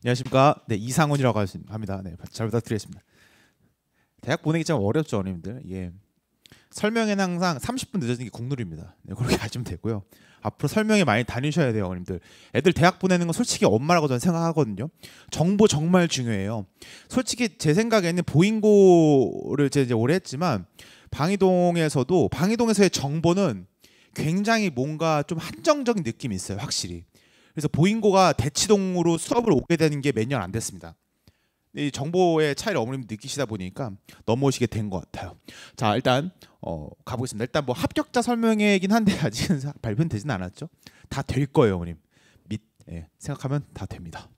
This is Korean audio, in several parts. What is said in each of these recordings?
안녕하십니까. 네, 이상훈이라고 합니다. 네, 잘 부탁드리겠습니다. 대학 보내기 참 어렵죠, 어머님들. 예. 설명에는 항상 30분 늦어지는 게 국룰입니다. 네, 그렇게 하시면 되고요. 앞으로 설명에 많이 다니셔야 돼요, 어머님들. 애들 대학 보내는 건 솔직히 엄마라고 저는 생각하거든요. 정보 정말 중요해요. 솔직히 제 생각에는 보인고를 제가 이제 오래 했지만 방이동에서의 정보는 굉장히 뭔가 좀 한정적인 느낌이 있어요, 확실히. 그래서 보인고가 대치동으로 수업을 오게 되는 게 몇 년 안 됐습니다. 이 정보의 차이를 어머님 느끼시다 보니까 넘어오시게 된 것 같아요. 자, 일단 가보겠습니다. 일단 뭐 합격자 설명회이긴 한데 아직은 발표는 되진 않았죠. 다 될 거예요, 어머님. 생각하면 다 됩니다.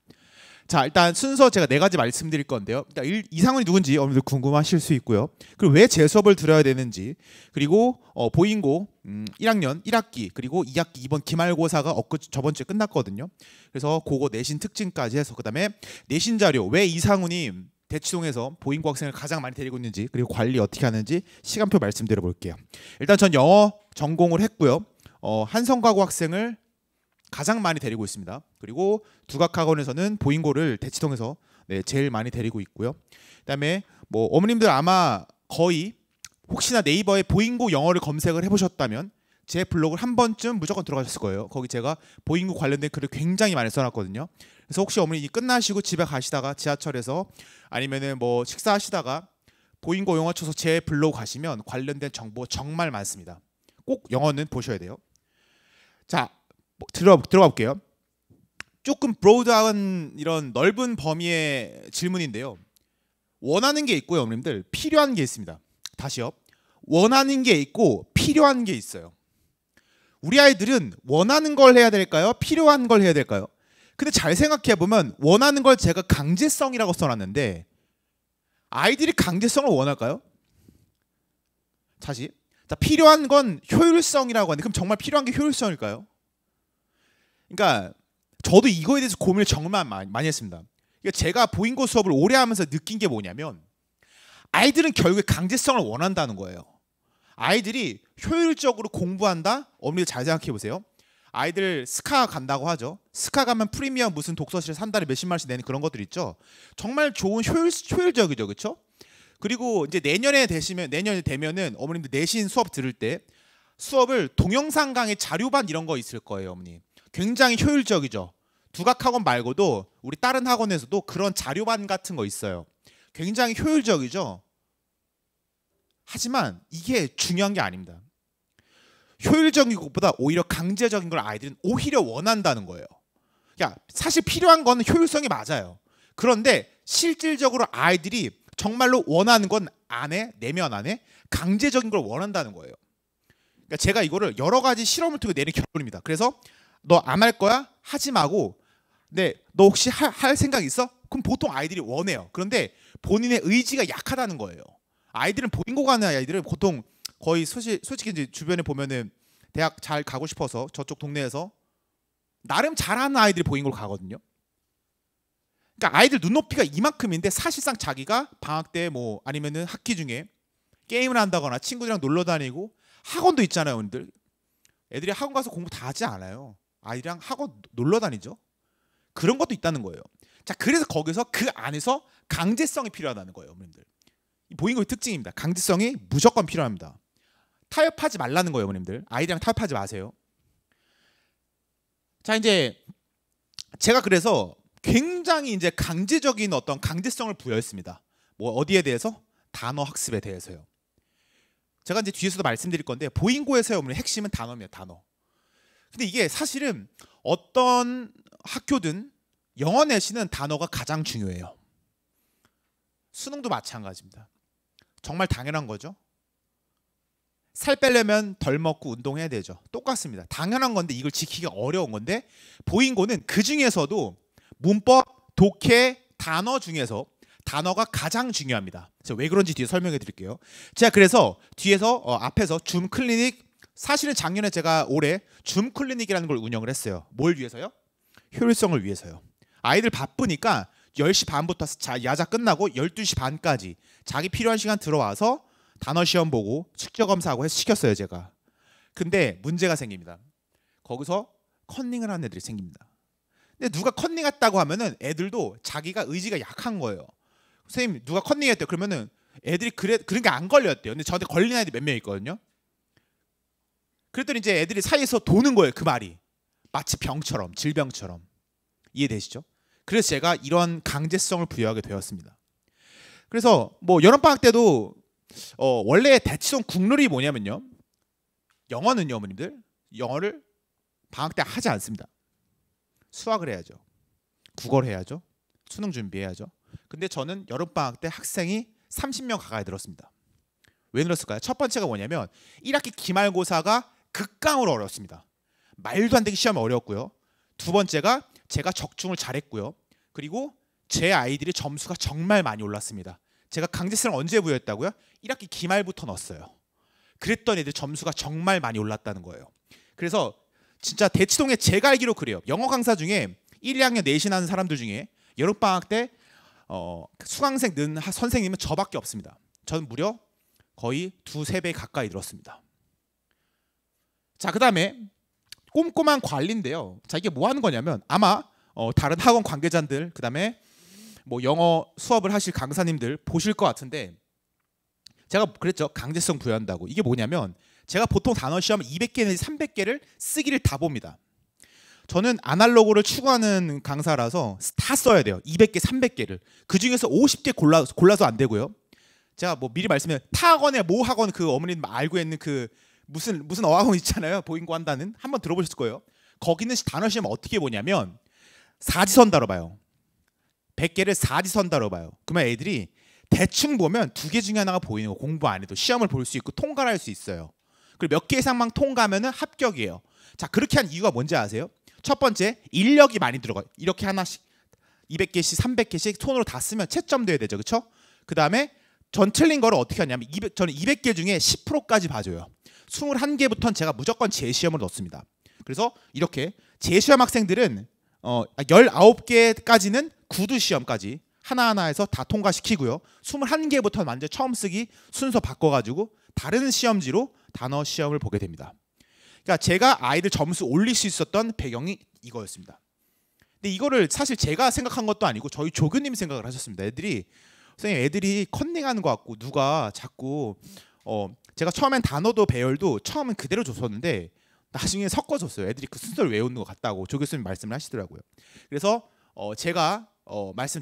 자, 일단 순서 제가 4가지 말씀드릴 건데요. 일단 이상훈이 누군지 여러분들 궁금하실 수 있고요. 그리고 왜 제 수업을 들어야 되는지, 그리고 보인고 1학년 1학기 그리고 2학기 이번 기말고사가 저번 주에 끝났거든요. 그래서 그거 내신 특징까지 해서 그다음에 내신 자료 왜 이상훈이 대치동에서 보인고 학생을 가장 많이 데리고 있는지, 그리고 관리 어떻게 하는지 시간표 말씀드려 볼게요. 일단 전 영어 전공을 했고요. 한성과고 학생을 가장 많이 데리고 있습니다. 그리고 두각학원에서는 보인고를 대치동에서 제일 많이 데리고 있고요. 그다음에 뭐 어머님들 아마 거의 혹시나 네이버에 보인고 영어를 검색을 해보셨다면 제 블로그를 한 번쯤 무조건 들어가셨을 거예요. 거기 제가 보인고 관련된 글을 굉장히 많이 써놨거든요. 그래서 혹시 어머니 끝나시고 집에 가시다가 지하철에서 아니면은 뭐 식사하시다가 보인고 영어 쳐서 제 블로그 가시면 관련된 정보 정말 많습니다. 꼭 영어는 보셔야 돼요. 자, 들어가 볼게요. 조금 브로드한 이런 넓은 범위의 질문인데요. 원하는 게 있고요, 어머님들. 필요한 게 있습니다. 다시요. 원하는 게 있고 필요한 게 있어요. 우리 아이들은 원하는 걸 해야 될까요? 필요한 걸 해야 될까요? 근데 잘 생각해 보면 원하는 걸 제가 강제성이라고 써놨는데 아이들이 강제성을 원할까요? 다시. 자, 필요한 건 효율성이라고 하는데 그럼 정말 필요한 게 효율성일까요? 그러니까 저도 이거에 대해서 고민을 정말 많이 했습니다. 그러니까 제가 보인고 수업을 오래 하면서 느낀 게 뭐냐면 아이들은 결국에 강제성을 원한다는 거예요. 아이들이 효율적으로 공부한다? 어머니들 잘 생각해 보세요. 아이들 스카 간다고 하죠. 스카 가면 프리미엄 무슨 독서실에서 한 달에 몇십만 원씩 내는 그런 것들 있죠. 정말 좋은 효율적이죠, 그렇죠? 그리고 이제 내년에 되면은 어머님들 내신 수업 들을 때 수업을 동영상 강의 자료반 이런 거 있을 거예요, 어머니. 굉장히 효율적이죠. 두각학원 말고도 우리 다른 학원에서도 그런 자료반 같은 거 있어요. 굉장히 효율적이죠. 하지만 이게 중요한 게 아닙니다. 효율적인 것보다 오히려 강제적인 걸 아이들은 오히려 원한다는 거예요. 그러니까 사실 필요한 건 효율성이 맞아요. 그런데 실질적으로 아이들이 정말로 원하는 건 안에, 내면 안에 강제적인 걸 원한다는 거예요. 그러니까 제가 이거를 여러 가지 실험을 통해 내린 결론입니다. 그래서 너 안 할 거야? 하지 마고, 네, 너 혹시 할 생각 있어? 그럼 보통 아이들이 원해요. 그런데 본인의 의지가 약하다는 거예요. 아이들은 보인고 가는 아이들은 보통 거의 솔직히 이제 주변에 보면은 대학 잘 가고 싶어서 저쪽 동네에서 나름 잘하는 아이들이 보인고를 가거든요. 그러니까 아이들 눈높이가 이만큼인데 사실상 자기가 방학 때 뭐 아니면은 학기 중에 게임을 한다거나 친구들이랑 놀러 다니고 학원도 있잖아요, 여러분들. 애들이 학원 가서 공부 다 하지 않아요. 아이랑 학원 놀러 다니죠. 그런 것도 있다는 거예요. 자, 그래서 거기서 그 안에서 강제성이 필요하다는 거예요, 어머님들. 보인고의 특징입니다. 강제성이 무조건 필요합니다. 타협하지 말라는 거예요, 어머님들. 아이들이랑 타협하지 마세요. 자, 이제 제가 그래서 굉장히 이제 강제적인 어떤 강제성을 부여했습니다. 뭐 어디에 대해서? 단어 학습에 대해서요. 제가 이제 뒤에서도 말씀드릴 건데 보인고에서의 어머니 핵심은 단어입니다, 단어. 근데 이게 사실은 어떤 학교든 영어 내신은 단어가 가장 중요해요. 수능도 마찬가지입니다. 정말 당연한 거죠. 살 빼려면 덜 먹고 운동해야 되죠. 똑같습니다. 당연한 건데 이걸 지키기가 어려운 건데 보인고는 그 중에서도 문법, 독해, 단어 중에서 단어가 가장 중요합니다. 왜 그런지 뒤에 설명해 드릴게요. 제가 그래서 뒤에서 앞에서 줌 클리닉, 사실은 작년에 제가 올해 줌 클리닉이라는 걸 운영을 했어요. 뭘 위해서요? 효율성을 위해서요. 아이들 바쁘니까 10시 반부터 야자 끝나고 12시 반까지 자기 필요한 시간 들어와서 단어 시험 보고 숙제 검사하고 해서 시켰어요, 제가. 근데 문제가 생깁니다. 거기서 컨닝을 하는 애들이 생깁니다. 근데 누가 컨닝했다고 하면은 애들도 자기가 의지가 약한 거예요. 선생님 누가 컨닝했대요. 그러면은 애들이 그런 게 안 걸렸대요. 근데 저한테 걸린 아이들 몇 명 있거든요. 그랬더니 이제 애들이 사이에서 도는 거예요. 그 말이 마치 병처럼, 질병처럼. 이해되시죠? 그래서 제가 이런 강제성을 부여하게 되었습니다. 그래서 뭐 여름방학 때도 원래 대치동 국룰이 뭐냐면요, 영어는요 어머님들, 영어를 방학 때 하지 않습니다. 수학을 해야죠, 국어를 해야죠, 수능 준비해야죠. 근데 저는 여름방학 때 학생이 30명 가까이 늘었습니다. 왜 늘었을까요? 첫 번째가 뭐냐면 1학기 기말고사가 극강으로 어렵습니다. 말도 안 되게 시험이 어려웠고요. 두 번째가 제가 적중을 잘했고요. 그리고 제 아이들이 점수가 정말 많이 올랐습니다. 제가 강제성을 언제 부여했다고요? 1학기 기말부터 넣었어요. 그랬던 애들 점수가 정말 많이 올랐다는 거예요. 그래서 진짜 대치동에 제가 알기로 그래요. 영어 강사 중에 1, 2학년 내신하는 사람들 중에 여름방학 때 수강생 는 선생님은 저밖에 없습니다. 저는 무려 거의 2~3배 가까이 늘었습니다. 자, 그 다음에 꼼꼼한 관리인데요. 자, 이게 뭐 하는 거냐면 아마 다른 학원 관계자들, 그 다음에 뭐 영어 수업을 하실 강사님들 보실 것 같은데, 제가 그랬죠. 강제성 부여한다고. 이게 뭐냐면 제가 보통 단어 시험 200개 내지 300개를 쓰기를 다 봅니다. 저는 아날로그를 추구하는 강사라서 다 써야 돼요. 200개, 300개를. 그 중에서 50개 골라서 안 되고요. 제가 뭐 미리 말씀해, 타 학원에 모 학원 그 어머님 알고 있는 그 무슨 어학원 있잖아요. 보인고 한다는, 한번 들어보셨을 거예요. 거기는 단어 시험 어떻게 보냐면 사지선 다뤄봐요. 100개를 사지선 다뤄봐요. 그러면 애들이 대충 보면 2개 중에 하나가 보이는 거, 공부 안 해도 시험을 볼 수 있고 통과를 할 수 있어요. 그리고 몇 개 이상만 통과하면은 합격이에요. 자, 그렇게 한 이유가 뭔지 아세요? 첫 번째, 인력이 많이 들어가요. 이렇게 하나씩 200개씩 300개씩 손으로 다 쓰면 채점 돼야 되죠. 그렇죠? 그다음에 전 틀린 거를 어떻게 하냐면 저는 200개 중에 10%까지 봐줘요. 21개부터는 제가 무조건 재시험을 넣습니다. 그래서 이렇게 재시험 학생들은 19개까지는 구두 시험까지 하나하나에서 다 통과시키고요. 21개부터는 완전 처음 쓰기 순서 바꿔가지고 다른 시험지로 단어 시험을 보게 됩니다. 그러니까 제가 아이들 점수 올릴 수 있었던 배경이 이거였습니다. 근데 이거를 사실 제가 생각한 것도 아니고 저희 조교님 생각을 하셨습니다. 선생님 애들이 컨닝하는 것 같고 누가 자꾸 제가 처음엔 단어도 배열도 처음엔 그대로 줬었는데 나중에 섞어줬어요. 애들이 그 순서를 외우는 것 같다고 조 교수님 말씀을 하시더라고요. 그래서 제가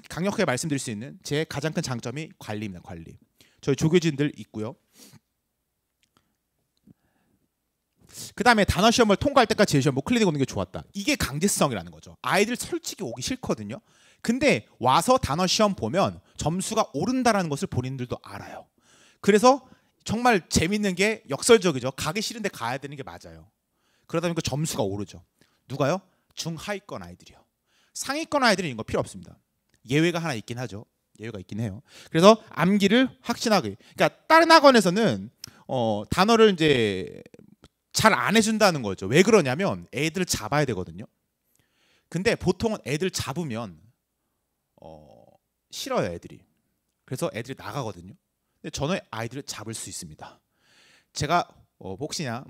강력하게 말씀드릴 수 있는 제 가장 큰 장점이 관리입니다. 관리. 저희 조교진들 있고요. 그 다음에 단어 시험을 통과할 때까지 재시험 클리닉 오는 게 좋았다. 이게 강제성이라는 거죠. 아이들 솔직히 오기 싫거든요. 근데 와서 단어 시험 보면 점수가 오른다라는 것을 본인들도 알아요. 그래서 정말 재밌는 게 역설적이죠. 가기 싫은데 가야 되는 게 맞아요. 그러다 보니까 점수가 오르죠. 누가요? 중하위권 아이들이요. 상위권 아이들은 이런 거 필요 없습니다. 예외가 하나 있긴 하죠. 예외가 있긴 해요. 그래서 암기를 확신하게. 그러니까 다른 학원에서는 단어를 이제 잘 안 해준다는 거죠. 왜 그러냐면 애들을 잡아야 되거든요. 근데 보통은 애들 잡으면 싫어요, 애들이. 그래서 애들이 나가거든요. 근데 저는 아이들을 잡을 수 있습니다. 제가 혹시나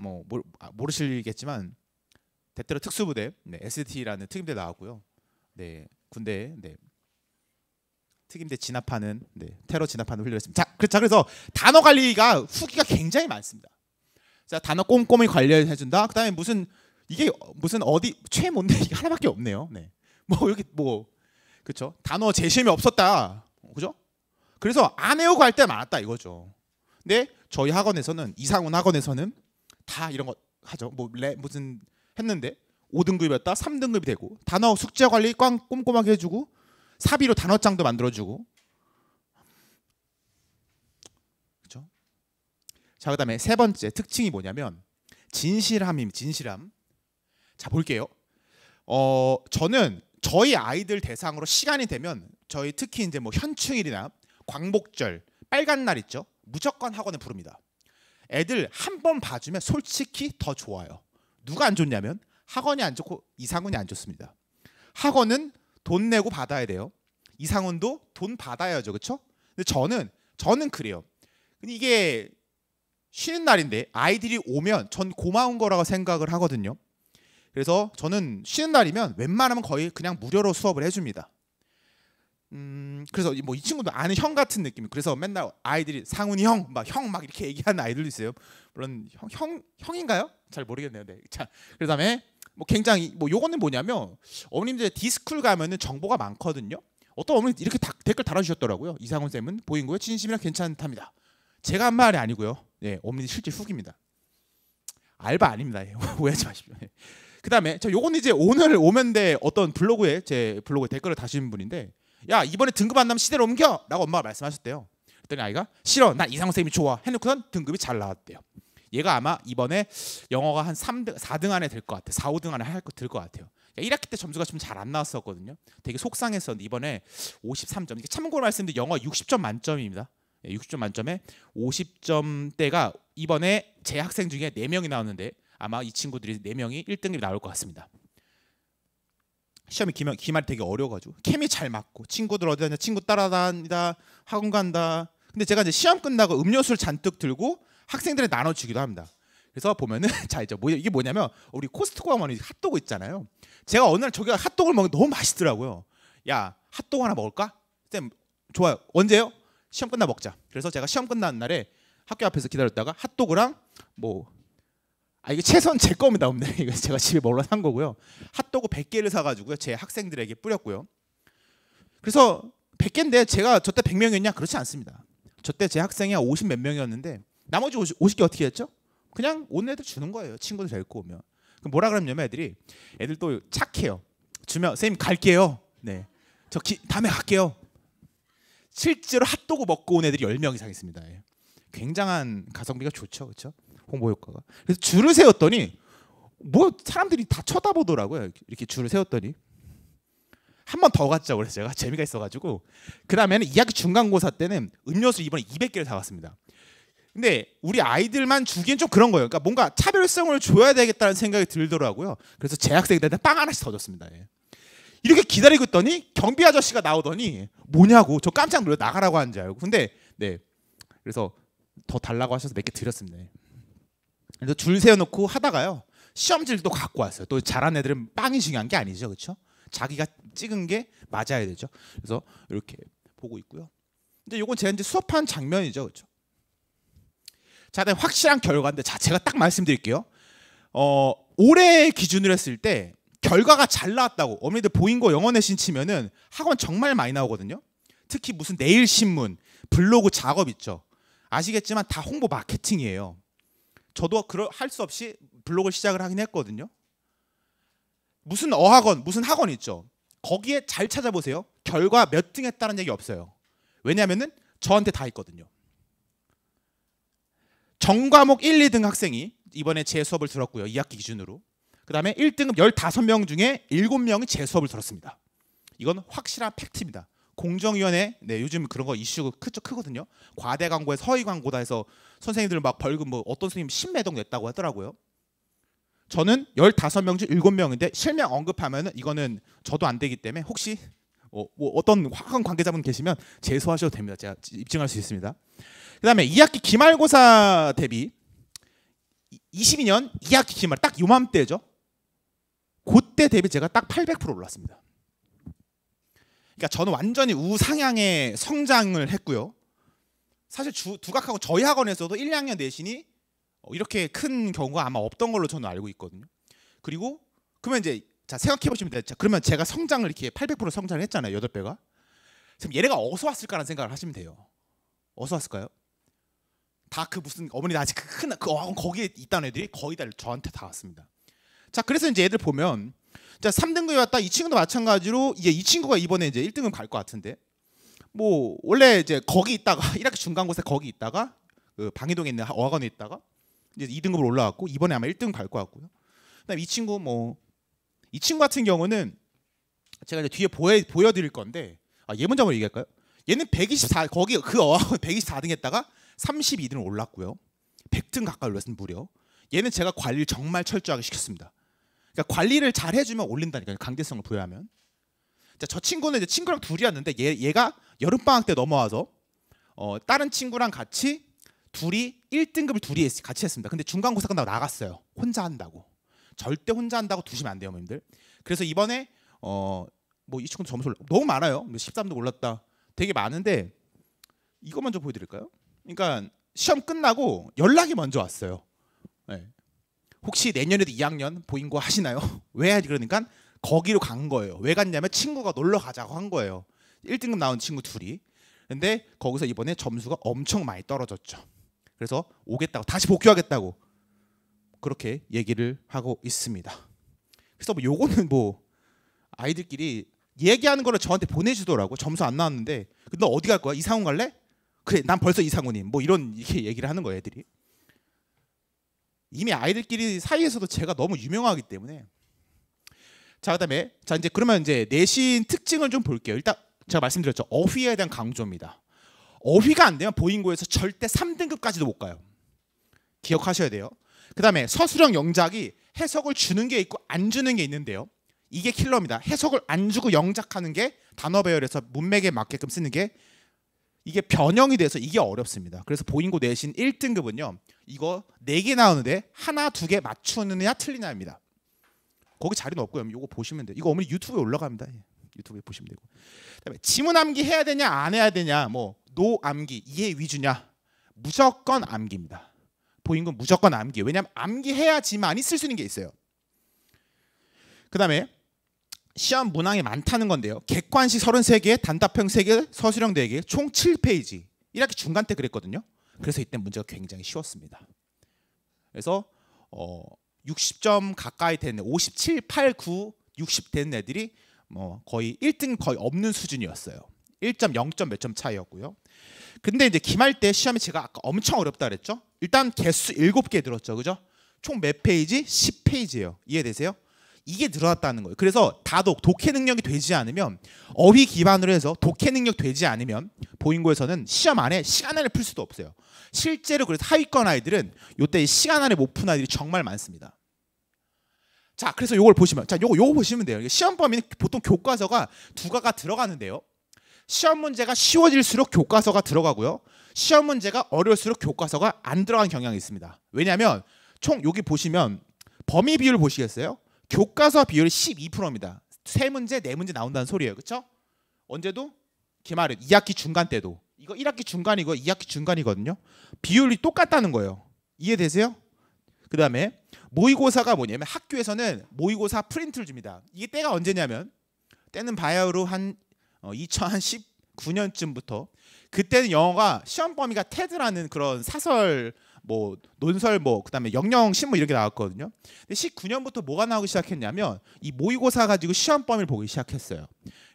모르시겠지만 대테러 특수부대 ST라는 특임대 나왔고요. 네, 군대 특임대 진압하는 테러 진압하는 훈련했습니다. 자, 그래서 단어 관리가 후기가 굉장히 많습니다. 자, 단어 꼼꼼히 관리해준다. 그다음에 이게 무슨 어디 최뭔데 이게 하나밖에 없네요. 네, 여기 그렇죠. 단어 재심이 없었다. 그죠? 그래서 안 외우고 할 때 많았다 이거죠. 근데 저희 학원에서는, 이상훈 학원에서는 다 이런 거 하죠. 무슨 했는데 5등급이었다 3등급이 되고, 단어 숙제 관리 꼼꼼하게 해주고, 사비로 단어장도 만들어주고. 그렇죠? 자, 그다음에 세 번째 특징이 뭐냐면 진실함입니다. 진실함. 자, 볼게요. 저는 저희 아이들 대상으로 시간이 되면 저희 특히 이제 현충일이나 광복절, 빨간 날 있죠. 무조건 학원에 부릅니다. 애들 한 번 봐주면 솔직히 더 좋아요. 누가 안 좋냐면 학원이 안 좋고 이상훈이 안 좋습니다. 학원은 돈 내고 받아야 돼요. 이상훈도 돈 받아야죠. 그렇죠? 근데 저는 그래요. 근데 이게 쉬는 날인데 아이들이 오면 전 고마운 거라고 생각을 하거든요. 그래서 저는 쉬는 날이면 웬만하면 거의 그냥 무료로 수업을 해줍니다. 그래서 뭐 이 친구도 아는 형 같은 느낌. 그래서 맨날 아이들이 상훈이 형 막 이렇게 얘기하는 아이들도 있어요. 물론 형인가요? 잘 모르겠네요. 네. 자, 그다음에 뭐 굉장히 뭐 요거는 뭐냐면 어머님들 디스쿨 가면은 정보가 많거든요. 어떤 어머니 이렇게 댓글 달아주셨더라고요. 이상훈 쌤은 보인고요 진심이랑 괜찮답니다. 제가 한 말이 아니고요. 네, 어머니 실제 후기입니다. 알바 아닙니다. 오해하지 마십시오. 그다음에 저 요거는 이제 오늘 오면대 어떤 블로그에 제 블로그에 댓글을 다시는 분인데, 야 이번에 등급 안 나면 시대로 옮겨라고 엄마가 말씀하셨대요. 그랬더니 아이가 싫어, 난 이상훈 쌤이 좋아 해놓고선 등급이 잘 나왔대요. 얘가 아마 이번에 영어가 한 3등, 4등 안에 될 것 같아요. 4, 5등 안에 들 것 같아요. 1학기 때 점수가 좀 잘 안 나왔었거든요. 되게 속상했었는데 이번에 53점. 이게 참고로 말씀드리면 영어 60점 만점입니다. 60점 만점에 50점대가 이번에 제 학생 중에 4명이 나왔는데 아마 이 친구들이 4명이 1등급이 나올 것 같습니다. 시험이 기말이 되게 어려워가지고 케미 잘 맞고 친구들 어디 다니냐 친구 따라다니다 학원 간다. 근데 제가 이제 시험 끝나고 음료수를 잔뜩 들고 학생들에 나눠주기도 합니다. 그래서 보면은 자 이제 이게 뭐냐면 우리 코스트코 가면 핫도그 있잖아요. 제가 어느 날 저기가 핫도그를 먹는데 너무 맛있더라고요. 야 핫도그 하나 먹을까? 쌤 좋아요. 언제요? 시험 끝나 먹자. 그래서 제가 시험 끝나는 날에 학교 앞에서 기다렸다가 핫도그랑 뭐 이게 최소한 제 겁니다. 이거 제가 집에 몰라 산 거고요. 핫도그 100개를 사가지고요 제 학생들에게 뿌렸고요. 그래서 100개인데 제가 저 때 100명이었냐? 그렇지 않습니다. 저 때 제 학생이 50 몇 명이었는데 나머지 50개 어떻게 했죠? 그냥 온 애들 주는 거예요. 친구들 데리고 오면. 그럼 뭐라 그러냐면 애들 또 착해요. 주면 선생님 갈게요. 네, 저 다음에 갈게요. 실제로 핫도그 먹고 온 애들이 10명 이상 있습니다. 굉장한 가성비가 좋죠, 그렇죠? 홍보 효과가. 그래서 줄을 세웠더니 뭐 사람들이 다 쳐다보더라고요. 이렇게 줄을 세웠더니 한 번 더 갔죠. 그래서 제가 재미가 있어가지고 그 다음에는 2학기 중간고사 때는 음료수 이번에 200개를 사왔습니다. 근데 우리 아이들만 주기엔 좀 그런 거예요. 그러니까 뭔가 차별성을 줘야 되겠다는 생각이 들더라고요. 그래서 제 학생들한테 빵 하나씩 더 줬습니다. 이렇게 기다리고 있더니 경비 아저씨가 나오더니 뭐냐고 저 깜짝 놀라 나가라고 하는 줄 알고. 근데 네, 그래서 더 달라고 하셔서 몇 개 드렸습니다. 그래서 줄 세워놓고 하다가요 시험지도 갖고 왔어요. 또 잘하는 애들은 빵이 중요한 게 아니죠, 그렇죠? 자기가 찍은 게 맞아야 되죠. 그래서 이렇게 보고 있고요. 근데 이건 제가 이제 수업한 장면이죠, 그렇죠? 자, 확실한 결과인데 자 제가 딱 말씀드릴게요. 올해 기준으로 했을 때 결과가 잘 나왔다고 어머니들 보인고 영어 내신 치면은 학원 정말 많이 나오거든요. 특히 무슨 내일 신문, 블로그 작업 있죠. 아시겠지만 다 홍보 마케팅이에요. 저도 할 수 없이 블로그를 시작을 하긴 했거든요. 무슨 어학원, 무슨 학원 있죠. 거기에 잘 찾아보세요. 결과 몇 등 했다는 얘기 없어요. 왜냐하면은 저한테 다 있거든요. 전과목 1, 2등 학생이 이번에 제 수업을 들었고요. 2학기 기준으로. 그 다음에 1등급 15명 중에 7명이 제 수업을 들었습니다. 이건 확실한 팩트입니다. 공정위원회, 네, 요즘 그런 거 이슈가 크거든요. 과대 광고에 서희 광고다 해서 선생님들 막 벌금 뭐 어떤 선생님 10매덕 냈다고 하더라고요. 저는 15명 중 7명인데 실명 언급하면은 이거는 저도 안 되기 때문에 혹시 뭐 어떤 학원 관계자분 계시면 제소하셔도 됩니다. 제가 입증할 수 있습니다. 그다음에 2학기 기말고사 대비 22년 2학기 기말 딱 요맘때죠. 그때 대비 제가 딱 800% 올랐습니다. 그러니까 저는 완전히 우상향의 성장을 했고요. 사실 두각하고 저희 학원에서도 1, 2학년 내신이 이렇게 큰 경우가 아마 없던 걸로 저는 알고 있거든요. 그리고 그러면 이제 자 생각해 보시면 돼요. 그러면 제가 성장을 이렇게 800% 성장을 했잖아요. 8배가. 그럼 얘네가 어디서 왔을까라는 생각을 하시면 돼요. 어디서 왔을까요? 다 그 무슨 어머니 아직 그 학원 거기에 있다는 애들이 거의 다 저한테 다 왔습니다. 자 그래서 이제 애들 보면 자 3등급이 왔다. 이 친구도 마찬가지로 이제 이 친구가 이번에 이제 1등급 갈 것 같은데 뭐 원래 이제 거기 있다가 1학기 중간고사 거기 있다가 그 방이동에 있는 어학원에 있다가 이제 2등급으로 올라왔고 이번에 아마 1등급 갈 것 같고요. 그다음 이 친구 이 친구 같은 경우는 제가 이제 뒤에 보여드릴 건데 얘 먼저 한번 얘기할까요? 얘는 124 거기 그 어학원 124등 했다가 32등을 올랐고요. 100등 가까이 올랐습니다. 무려. 얘는 제가 관리를 정말 철저하게 시켰습니다. 그러니까 관리를 잘 해주면 올린다니까요. 강제성을 부여하면. 자, 저 친구는 이제 친구랑 둘이었는데 얘가 여름방학 때 넘어와서 다른 친구랑 같이 둘이 1등급을 같이 했습니다. 근데 중간고사 끝나고 나갔어요. 혼자 한다고. 절대 혼자 한다고 두시면 안 돼요, 어머님들. 그래서 이번에 뭐 이 친구 점수 너무 많아요. 13도 올랐다. 되게 많은데 이거 먼저 보여드릴까요? 그러니까 시험 끝나고 연락이 먼저 왔어요. 네. 혹시 내년에도 2학년 보인고 하시나요? 왜 그러니까 거기로 간 거예요. 왜 갔냐면 친구가 놀러 가자고 한 거예요. 1등급 나온 친구 둘이. 근데 거기서 이번에 점수가 엄청 많이 떨어졌죠. 그래서 오겠다고 다시 복귀하겠다고 그렇게 얘기를 하고 있습니다. 그래서 뭐 요거는 뭐 아이들끼리 얘기하는 거를 저한테 보내주더라고. 점수 안 나왔는데 너 어디 갈 거야? 이상훈 갈래? 그래 난 벌써 이상훈임. 뭐 이런 이렇게 얘기를 하는 거예요, 애들이. 이미 아이들끼리 사이에서도 제가 너무 유명하기 때문에. 자, 그다음에 이제 그러면 이제 내신 특징을 좀 볼게요. 일단 제가 말씀드렸죠. 어휘에 대한 강조입니다. 어휘가 안 되면 보인고에서 절대 3등급까지도 못 가요. 기억하셔야 돼요. 그다음에 서술형 영작이 해석을 주는 게 있고 안 주는 게 있는데요. 이게 킬러입니다. 해석을 안 주고 영작하는 게 단어 배열에서 문맥에 맞게끔 쓰는 게 이게 변형이 돼서 이게 어렵습니다. 그래서 보인고 내신 1등급은요. 이거 4개 나오는데 하나, 2개 맞추느냐 틀리냐입니다. 거기 자료는 없고요. 이거 보시면 돼요. 이거 어머니 유튜브에 올라갑니다. 유튜브에 보시면 되고. 그다음에 지문 암기 해야 되냐 안 해야 되냐 뭐 노 암기 이해 위주냐 무조건 암기입니다. 보인고 무조건 암기. 왜냐하면 암기해야지만이 쓸 수 있는 게 있어요. 그다음에 시험 문항이 많다는 건데요. 객관식 33개, 단답형 3개, 서술형 4개, 총 7페이지. 1학기 중간 때 그랬거든요. 그래서 이때 문제가 굉장히 쉬웠습니다. 그래서 60점 가까이 되는 57, 8, 9, 60 되는 애들이 뭐 거의 1등 거의 없는 수준이었어요. 1점, 0점 몇 점 차이였고요. 근데 이제 기말 때 시험이 제가 아까 엄청 어렵다 그랬죠. 일단 개수 7개 들었죠. 그죠? 총 몇 페이지? 10페이지예요. 이해되세요? 이게 들어왔다는 거예요. 그래서 다독, 독해 능력이 되지 않으면 어휘 기반으로 해서 독해 능력 되지 않으면 보인고에서는 시험 안에 시간 안에 풀 수도 없어요. 실제로 그래서 하위권 아이들은 이때 시간 안에 못 푼 아이들이 정말 많습니다. 자, 그래서 요걸 보시면 요거 보시면 돼요. 시험 범위는 보통 교과서가 2가가 들어가는데요. 시험 문제가 쉬워질수록 교과서가 들어가고요. 시험 문제가 어려울수록 교과서가 안 들어가는 경향이 있습니다. 왜냐하면 총 여기 보시면 범위 비율 보시겠어요? 교과서 비율이 12%입니다. 3문제, 4문제 나온다는 소리예요. 그렇죠? 언제도? 기말은 2학기 중간 때도. 이거 1학기 중간이고 2학기 중간이거든요. 비율이 똑같다는 거예요. 이해되세요? 그 다음에 모의고사가 뭐냐면 학교에서는 모의고사 프린트를 줍니다. 이게 때가 언제냐면 때는 바야흐로 한 2019년쯤부터 그때는 영어가 시험 범위가 테드라는 그런 사설 뭐 논설 뭐 그다음에 영영 신문 이렇게 나왔거든요. 근데 19년부터 뭐가 나오기 시작했냐면 이 모의고사 가지고 시험 범위를 보기 시작했어요.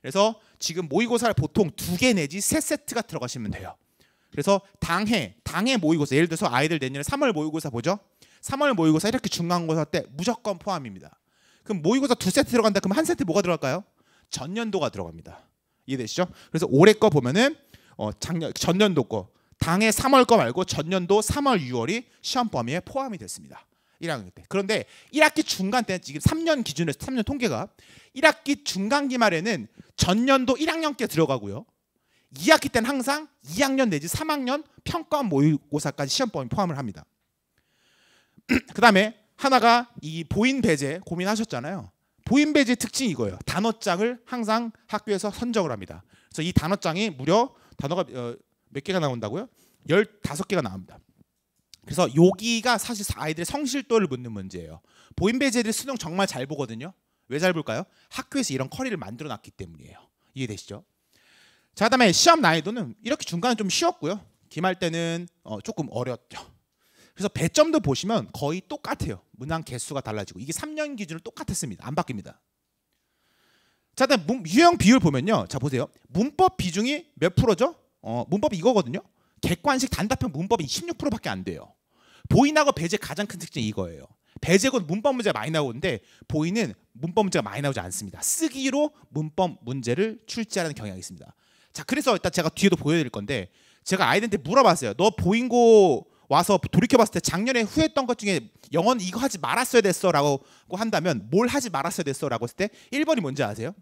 그래서 지금 모의고사를 보통 2개 내지 3세트가 들어가시면 돼요. 그래서 당해 모의고사 예를 들어서 아이들 내년에 3월 모의고사 보죠. 3월 모의고사 이렇게 중간고사 때 무조건 포함입니다. 그럼 모의고사 2세트 들어간다. 그럼 한 세트 뭐가 들어갈까요? 전년도가 들어갑니다. 이해되시죠? 그래서 올해 거 보면은 전년도 거 당해 3월 거 말고 전년도 3월 6월이 시험 범위에 포함이 됐습니다. 1학년 때. 그런데 1학기 중간 때 지금 3년 기준으로 3년 통계가 1학기 중간 기말에는 전년도 1학년 께 들어가고요. 2학기 때는 항상 2학년 내지 3학년 평가 모의고사까지 시험 범위 포함을 합니다. 그다음에 하나가 이 보인 배제 고민하셨잖아요. 보인 배제 특징이 이거예요. 단어장을 항상 학교에서 선정을 합니다. 그래서 이 단어장이 무려 단어가 몇 개가 나온다고요? 15개가 나옵니다. 그래서 여기가 사실 아이들의 성실도를 묻는 문제예요. 보인 배제들 수능 정말 잘 보거든요. 왜 잘 볼까요? 학교에서 이런 커리를 만들어 놨기 때문이에요. 이해되시죠? 자, 그다음에 시험 난이도는 이렇게 중간에 좀 쉬웠고요. 기말 때는 조금 어렵죠. 그래서 배점도 보시면 거의 똑같아요. 문항 개수가 달라지고 이게 3년 기준으로 똑같았습니다. 안 바뀝니다. 자, 그다음 유형 비율 보면요. 자, 보세요. 문법 비중이 몇 프로죠? 문법이 이거거든요. 객관식 단답형 문법이 16%밖에 안 돼요. 보인하고 배제 가장 큰 특징이 이거예요. 배제는 문법 문제가 많이 나오는데 보이는 문법 문제가 많이 나오지 않습니다. 쓰기로 문법 문제를 출제하는 경향이 있습니다. 자, 그래서 일단 제가 뒤에도 보여드릴 건데 제가 아이들한테 물어봤어요. 너 보인고 와서 돌이켜봤을 때 작년에 후회했던 것 중에 영어는 이거 하지 말았어야 됐어 라고 한다면 뭘 하지 말았어야 됐어 라고 했을 때 1번이 뭔지 아세요?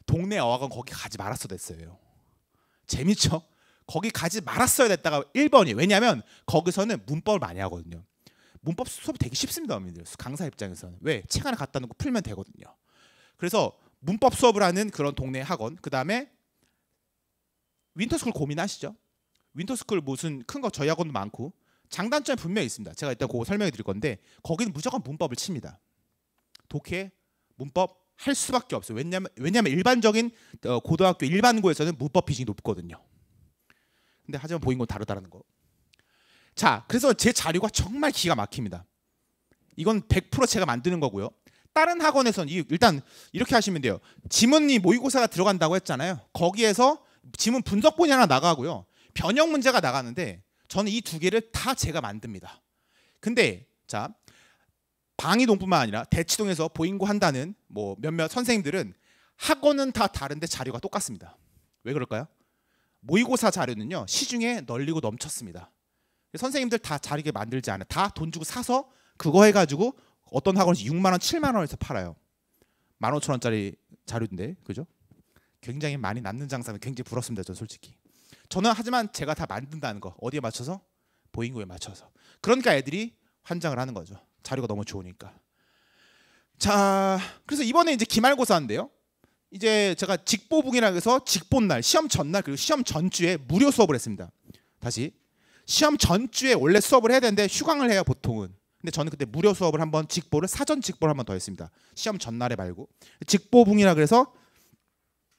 동네 어학원 거기 가지 말았어야 됐어요. 재밌죠? 거기 가지 말았어야 됐다가 1번이. 왜냐하면 거기서는 문법을 많이 하거든요. 문법 수업이 되게 쉽습니다, 어머니들. 강사 입장에서는. 왜? 책 하나 갖다 놓고 풀면 되거든요. 그래서 문법 수업을 하는 그런 동네 학원, 그 다음에 윈터스쿨 고민하시죠? 윈터스쿨 무슨 큰 거 저희 학원도 많고 장단점이 분명히 있습니다. 제가 이따 그거 설명해 드릴 건데 거기는 무조건 문법을 칩니다. 독해, 문법 할 수밖에 없어요. 왜냐면 일반적인 고등학교 일반고에서는 문법 비중이 높거든요. 근데 하지만 보인고 다르다는 거. 자, 그래서 제 자료가 정말 기가 막힙니다. 이건 100% 제가 만드는 거고요. 다른 학원에서는 일단 이렇게 하시면 돼요. 지문이 모의고사가 들어간다고 했잖아요. 거기에서 지문 분석본이 하나 나가고요. 변형 문제가 나가는데 저는 이 두 개를 다 제가 만듭니다. 근데 자, 방이동뿐만 아니라 대치동에서 보인고 한다는 뭐 몇몇 선생님들은 학원은 다 다른데 자료가 똑같습니다. 왜 그럴까요? 모의고사 자료는요, 시중에 널리고 넘쳤습니다. 선생님들 다 자르게 만들지 않아요. 다 돈 주고 사서 그거 해가지고 어떤 학원에서 6만 원, 7만 원에서 팔아요. 15,000원짜리 자료인데, 그죠? 굉장히 많이 남는 장사는 굉장히 부럽습니다. 저 솔직히. 저는 하지만 제가 다 만든다는 거 어디에 맞춰서? 보인고에 맞춰서. 그러니까 애들이 환장을 하는 거죠. 자료가 너무 좋으니까. 자, 그래서 이번에 이제 기말고사인데요. 이제 제가 직보붕이라고 해서 직본날, 시험 전날 그리고 시험 전주에 무료 수업을 했습니다. 다시 시험 전주에 원래 수업을 해야 되는데 휴강을 해요 보통은. 근데 저는 그때 무료 수업을 한번 직보를 사전 직보를 한번 더 했습니다. 시험 전날에 말고 직보붕이라 그래서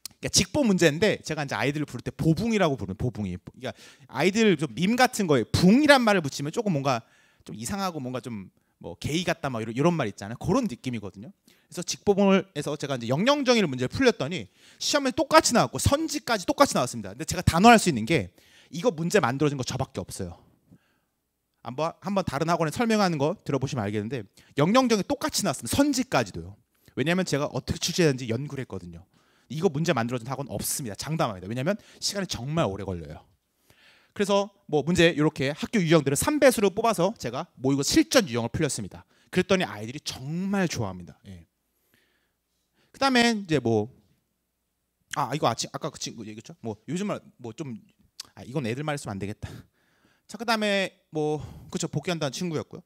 그러니까 직보 문제인데 제가 이제 아이들을 부를 때 보붕이라고 부르는 보붕이. 그러니까 아이들 좀 밈 같은 거에 붕이란 말을 붙이면 조금 뭔가 좀 이상하고 뭔가 좀 뭐 게이 같다 막 이런 말 있잖아요. 그런 느낌이거든요. 그래서 직보붕을 해서 제가 이제 영영정의를 문제를 풀렸더니 시험에 똑같이 나왔고 선지까지 똑같이 나왔습니다. 근데 제가 단언할 수 있는 게 이거 문제 만들어진 거 저밖에 없어요. 한번 다른 학원에 설명하는 거 들어보시면 알겠는데 영영정의 똑같이 나왔습니다. 선지까지도요. 왜냐하면 제가 어떻게 출제했는지 연구를 했거든요. 이거 문제 만들어준 학원 없습니다. 장담합니다. 왜냐하면 시간이 정말 오래 걸려요. 그래서 뭐 문제 이렇게 학교 유형들을 3배수로 뽑아서 제가 모의고 실전 유형을 풀렸습니다. 그랬더니 아이들이 정말 좋아합니다. 예. 그다음에 이제 뭐 이거 아까 그 친구 얘기했죠. 뭐 요즘 말 뭐 좀 이건 애들 말 쓰면 안 되겠다. 자, 그다음에 뭐 그쵸, 복귀한다는 친구였고요.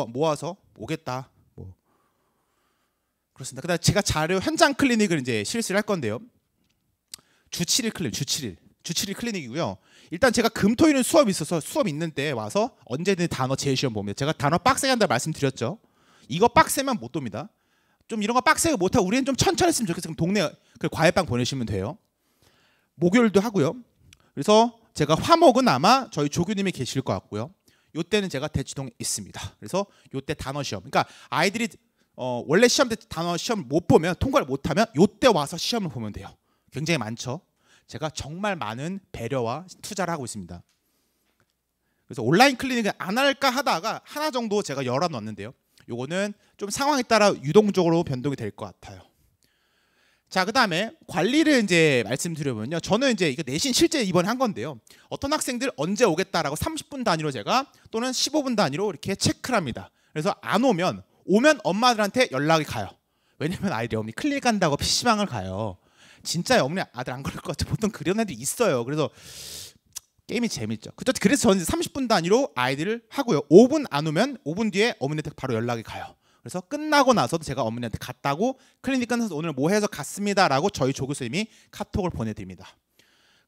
모아서 오겠다. 뭐 그렇습니다. 그다음에 제가 자료 현장 클리닉을 이제 실시를 할 건데요. 주 7일 클리닉, 주 7일 클리닉이고요. 일단 제가 금토일은 수업이 있어서 수업 있는 때 와서 언제든 단어 제시험 봅니다. 제가 단어 빡세게 한다 말씀드렸죠. 이거 빡세면 못 돕니다. 좀 이런 거 빡세게 못하고 우리는 좀 천천히 했으면 좋겠어요. 그럼 동네 과외방 보내시면 돼요. 목요일도 하고요. 그래서 제가 화목은 아마 저희 조교님이 계실 것 같고요. 요때는 제가 대치동에 있습니다. 그래서 요때 단어 시험. 그러니까 아이들이 원래 시험 때 단어 시험 못 보면 통과를 못하면 요때 와서 시험을 보면 돼요. 굉장히 많죠. 제가 정말 많은 배려와 투자를 하고 있습니다. 그래서 온라인 클리닉을 안 할까 하다가 하나 정도 제가 열어놨는데요. 요거는 좀 상황에 따라 유동적으로 변동이 될 것 같아요. 자, 그다음에 관리를 이제 말씀드려보면요. 저는 이제 이거 내신 실제 이번에 한 건데요. 어떤 학생들 언제 오겠다라고 30분 단위로 제가 또는 15분 단위로 이렇게 체크를 합니다. 그래서 안 오면 엄마들한테 연락이 가요. 왜냐면 아이들이 어머니 클리닉 간다고 PC방을 가요. 진짜 어머니 아들 안 그럴 것 같아요. 보통 그런 애들이 있어요. 그래서 게임이 재밌죠. 그래서 저는 30분 단위로 아이들을 하고요. 5분 안 오면 5분 뒤에 어머니한테 바로 연락이 가요. 그래서 끝나고 나서도 제가 어머니한테 갔다고 클리닉 끝나서 오늘 뭐 해서 갔습니다라고 저희 조교수님이 카톡을 보내드립니다.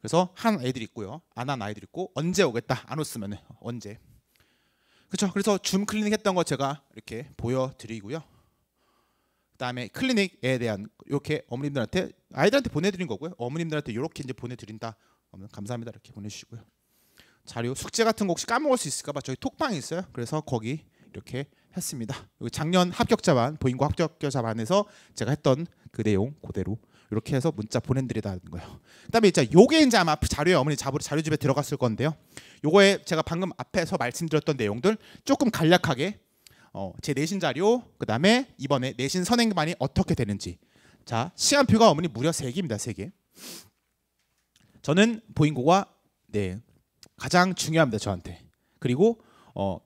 그래서 한 애들 있고요, 안 한 아이들 있고 언제 오겠다 안 왔으면 언제. 그렇죠. 그래서 줌 클리닉 했던 거 제가 이렇게 보여드리고요. 그다음에 클리닉에 대한 이렇게 어머님들한테 아이들한테 보내드린 거고요. 어머님들한테 이렇게 이제 보내드린다. 감사합니다 이렇게 보내주시고요. 자료 숙제 같은 거 혹시 까먹을 수 있을까봐 저희 톡방이 있어요. 그래서 거기 이렇게 했습니다. 여기 작년 합격자반 보인고 합격자반에서 제가 했던 그 내용 그대로 이렇게 해서 문자 보내드리다는 거예요. 그다음에 이제 요게 이제 아마 자료에 어머니 자료집에 들어갔을 건데요. 요거에 제가 방금 앞에서 말씀드렸던 내용들 조금 간략하게 제 내신 자료, 그다음에 이번에 내신 선행반이 어떻게 되는지. 자, 시간표가 어머니 무려 3개입니다. 3개. 저는 보인고가 가장 중요합니다. 저한테. 그리고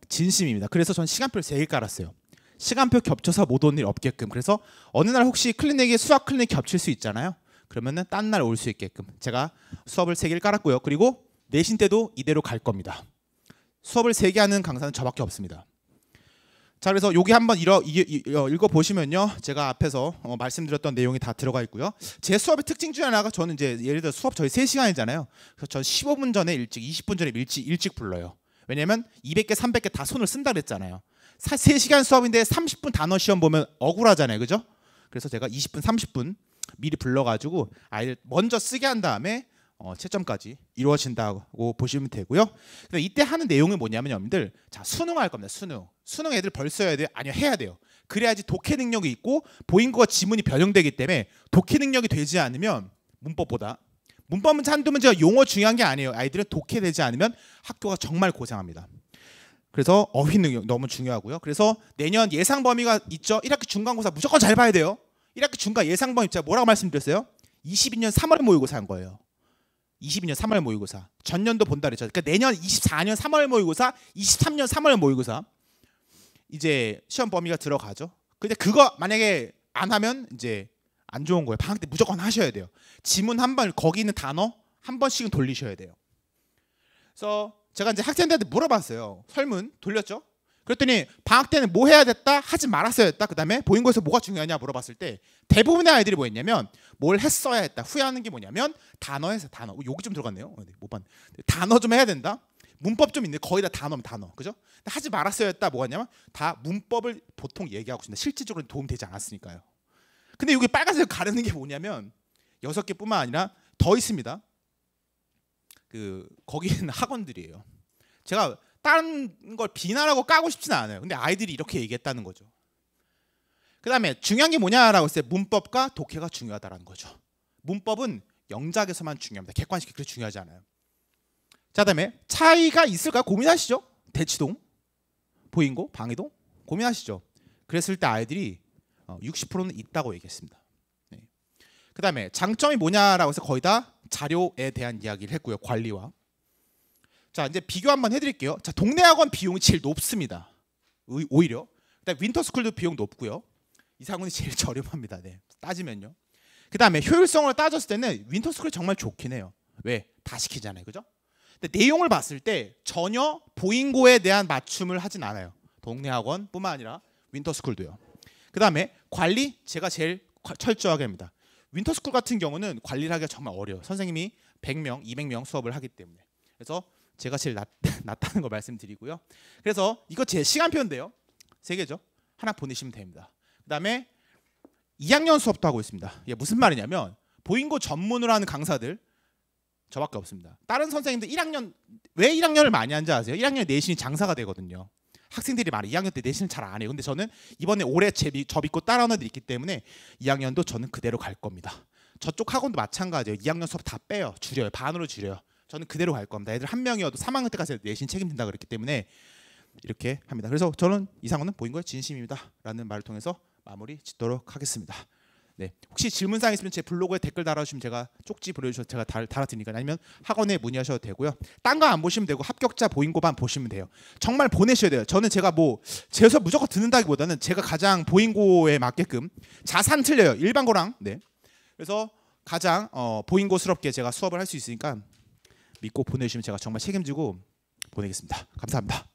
진심입니다. 그래서 전 시간표를 3개 깔았어요. 시간표 겹쳐서 못 온 일 없게끔. 그래서 어느 날 혹시 클리닉에 수학 클리닉 겹칠 수 있잖아요. 그러면은 딴 날 올 수 있게끔 제가 수업을 3개를 깔았고요. 그리고 내신 때도 이대로 갈 겁니다. 수업을 3개 하는 강사는 저밖에 없습니다. 자, 그래서 여기 한번 읽어 보시면요, 제가 앞에서 말씀드렸던 내용이 다 들어가 있고요. 제 수업의 특징 중에 하나가, 저는 이제 예를 들어 수업 저희 3시간이잖아요. 그래서 저 15분 전에 일찍, 20분 전에 일찍 불러요. 왜냐면 200개, 300개 다 손을 쓴다 그랬잖아요. 3시간 수업인데 30분 단어 시험 보면 억울하잖아요, 그죠? 그래서 제가 20분, 30분 미리 불러가지고 아이들 먼저 쓰게 한 다음에 채점까지 이루어진다고 보시면 되고요. 근데 이때 하는 내용이 뭐냐면, 여러분들, 자, 수능할 겁니다. 수능 애들 벌써 해야 돼요? 아니요, 해야 돼요. 그래야지 독해 능력이 있고 보인고가 지문이 변형되기 때문에 독해 능력이 되지 않으면 문법 문제 한두 문제가 용어 중요한 게 아니에요. 아이들은 독해되지 않으면 학교가 정말 고생합니다. 그래서 어휘 능력 너무 중요하고요. 그래서 내년 예상 범위가 있죠. 1학기 중간고사 무조건 잘 봐야 돼요. 1학기 중간 예상 범위, 제가 뭐라고 말씀드렸어요? 22년 3월 모의고사 한 거예요. 22년 3월 모의고사. 전년도 본다 그랬죠. 그러니까 내년 24년 3월 모의고사, 23년 3월 모의고사 이제 시험 범위가 들어가죠. 근데 그거 만약에 안 하면 이제 안 좋은 거예요. 방학 때 무조건 하셔야 돼요. 지문 한 번, 거기 있는 단어 한 번씩은 돌리셔야 돼요. 그래서 제가 이제 학생들한테 물어봤어요. 설문 돌렸죠. 그랬더니 방학 때는 뭐 해야 됐다, 하지 말았어야 됐다, 그 다음에 보인고에서 뭐가 중요하냐 물어봤을 때 대부분의 아이들이 뭐 했냐면, 뭘 했어야 했다, 후회하는 게 뭐냐면 단어에서 단어, 여기 좀 들어갔네요. 못 봤네. 단어 좀 해야 된다, 문법 좀 있네. 거의 다 단어, 그죠? 하지 말았어야 했다, 뭐가 냐면 다 문법을 보통 얘기하고 있습니다. 실질적으로 도움되지 않았으니까요. 근데 여기 빨간색 가르는 게 뭐냐면 6개뿐만 아니라 더 있습니다. 거기는 학원들이에요. 제가 다른 걸 비난하고 까고 싶지는 않아요. 근데 아이들이 이렇게 얘기했다는 거죠. 그 다음에 중요한 게 뭐냐라고 했을 때 문법과 독해가 중요하다는 거죠. 문법은 영작에서만 중요합니다. 객관식이 그렇게 중요하지 않아요. 자, 그다음에 차이가 있을까 고민하시죠. 대치동, 보인고, 방해동 고민하시죠. 그랬을 때 아이들이 60%는 있다고 얘기했습니다. 네. 그 다음에 장점이 뭐냐라고 해서 거의 다 자료에 대한 이야기를 했고요. 관리와. 자, 이제 비교 한번 해드릴게요. 자, 동네 학원 비용이 제일 높습니다. 오히려. 그다음에 윈터스쿨도 비용 높고요. 이상훈이 제일 저렴합니다. 네, 따지면요. 그 다음에 효율성을 따졌을 때는 윈터스쿨이 정말 좋긴 해요. 왜? 다 시키잖아요, 그죠? 근데 내용을 봤을 때 전혀 보인고에 대한 맞춤을 하진 않아요. 동네 학원뿐만 아니라 윈터스쿨도요. 그 다음에 관리, 제가 제일 철저하게 합니다. 윈터스쿨 같은 경우는 관리를 하기가 정말 어려워요. 선생님이 100명, 200명 수업을 하기 때문에. 그래서 제가 제일 낫다는 걸 말씀드리고요. 그래서 이거 제 시간표인데요. 3개죠. 하나 보내시면 됩니다. 그 다음에 2학년 수업도 하고 있습니다. 이게 무슨 말이냐면, 보인고 전문으로 하는 강사들 저밖에 없습니다. 다른 선생님들 1학년, 왜 1학년을 많이 하는지 아세요? 1학년 내신이 장사가 되거든요. 학생들이 많아요. 2학년 때 내신을 잘 안 해요. 근데 저는 이번에 올해 저 믿고 따라오는 애들이 있기 때문에 2학년도 저는 그대로 갈 겁니다. 저쪽 학원도 마찬가지예요. 2학년 수업 다 빼요. 줄여요. 반으로 줄여요. 저는 그대로 갈 겁니다. 애들 한 명이어도 3학년 때까지 내신 책임진다 그랬기 때문에 이렇게 합니다. 그래서 저는 이상호는 보인고의 진심입니다 라는 말을 통해서 마무리 짓도록 하겠습니다. 네, 혹시 질문사항 있으면 제 블로그에 댓글 달아주시면 제가 쪽지 보내주셔서 제가 달아드리니까, 아니면 학원에 문의하셔도 되고요. 딴 거 안 보시면 되고 합격자 보인고만 보시면 돼요. 정말 보내셔야 돼요. 저는 제가 제 수업 무조건 듣는다기보다는 제가 가장 보인고에 맞게끔 자산 틀려요. 일반고랑. 네, 그래서 가장 보인고스럽게 제가 수업을 할 수 있으니까 믿고 보내주시면 제가 정말 책임지고 보내겠습니다. 감사합니다.